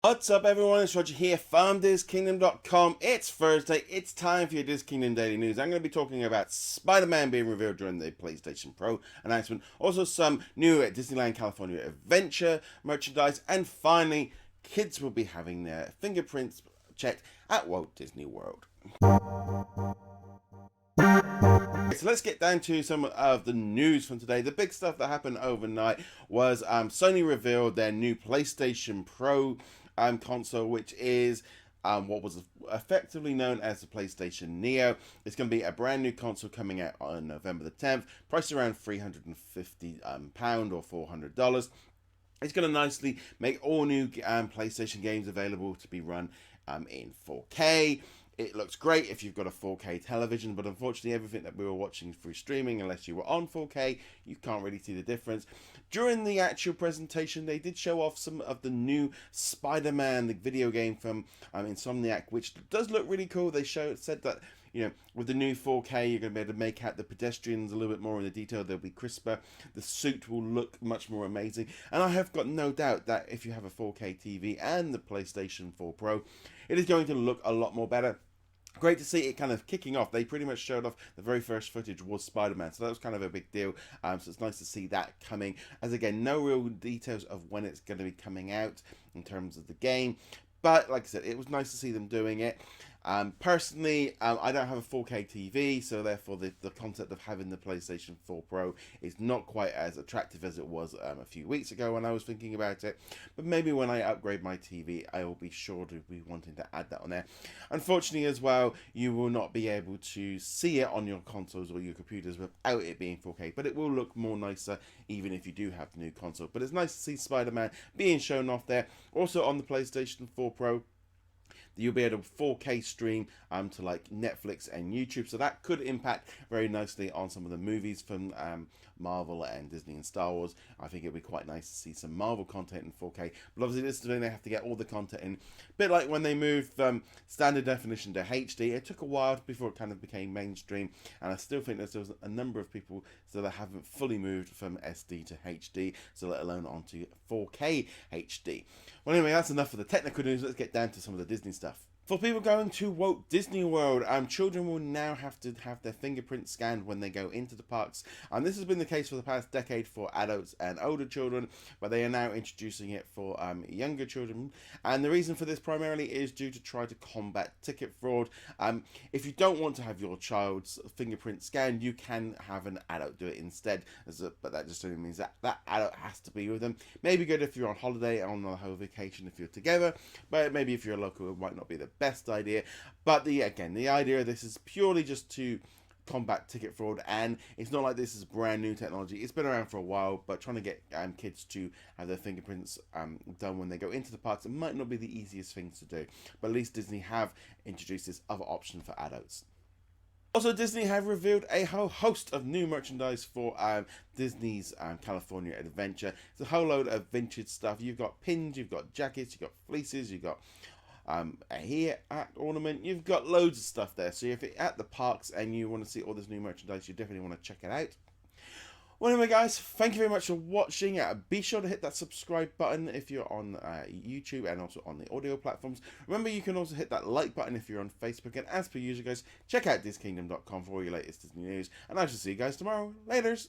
What's up, everyone? It's Roger here from DisKingdom.com. It's Thursday. It's time for your DisKingdom Daily News. I'm going to be talking about Spider-Man being revealed during the PlayStation Pro announcement. Also, some new Disneyland California Adventure merchandise. And finally, kids will be having their fingerprints checked at Walt Disney World. So let's get down to some of the news from today. The big stuff that happened overnight was Sony revealed their new PlayStation Pro console, which is what was effectively known as the PlayStation Neo. It's going to be a brand new console coming out on November the 10th, priced around £350 or $400. It's going to nicely make all new PlayStation games available to be run in 4K. It looks great if you've got a 4K television, but unfortunately everything that we were watching through streaming, unless you were on 4K, you can't really see the difference. During the actual presentation, they did show off some of the new Spider-Man, the video game from Insomniac, which does look really cool. They said that, you know, with the new 4K, you're going to be able to make out the pedestrians a little bit more in the detail. They'll be crisper. The suit will look much more amazing. And I have got no doubt that if you have a 4K TV and the PlayStation 4 Pro, it is going to look a lot more better. Great to see it kind of kicking off. They pretty much showed off the very first footage was Spider-Man, so that was kind of a big deal. So it's nice to see that coming. As again, no real details of when it's going to be coming out in terms of the game. But like I said, it was nice to see them doing it. Personally, I don't have a 4K TV, so therefore the concept of having the PlayStation 4 Pro is not quite as attractive as it was a few weeks ago when I was thinking about it. But maybe when I upgrade my TV, I will be sure to be wanting to add that on there. Unfortunately as well, you will not be able to see it on your consoles or your computers without it being 4K, but it will look more nicer even if you do have the new console. But it's nice to see Spider-Man being shown off there. Also on the PlayStation 4 Pro, you'll be able to 4K stream to like Netflix and YouTube, so that could impact very nicely on some of the movies from Marvel and Disney and Star Wars. I think it'd be quite nice to see some Marvel content in 4K, but obviously this is doing, they have to get all the content in. A bit like when they moved from standard definition to HD, it took a while before it kind of became mainstream, and I still think there's a number of people that haven't fully moved from SD to HD, so let alone onto 4K HD. Well, anyway, that's enough for the technical news. Let's get down to some of the Disney stuff. For people going to Walt Disney World, children will now have to have their fingerprints scanned when they go into the parks. And this has been the case for the past decade for adults and older children, but they are now introducing it for younger children. And the reason for this primarily is due to try to combat ticket fraud. If you don't want to have your child's fingerprint scanned, you can have an adult do it instead. But that just only means that that adult has to be with them. Maybe good if you're on holiday, on a whole vacation if you're together, but maybe if you're a local, it might not be the best idea. But the idea of this is purely just to combat ticket fraud, and it's not like this is brand new technology. It's been around for a while, but trying to get kids to have their fingerprints done when they go into the parks, it might not be the easiest thing to do, but at least Disney have introduced this other option for adults. Also, Disney have revealed a whole host of new merchandise for Disney's California Adventure. It's a whole load of vintage stuff. You've got pins, you've got jackets, you've got fleeces, you've got a hair ornament. You've got loads of stuff there. So if you're at the parks and you want to see all this new merchandise, you definitely want to check it out. Well, anyway, guys, thank you very much for watching. Be sure to hit that subscribe button if you're on YouTube and also on the audio platforms. Remember, you can also hit that like button if you're on Facebook. And as per usual, guys, check out DisKingdom.com for all your latest Disney news. And I shall see you guys tomorrow. Laters!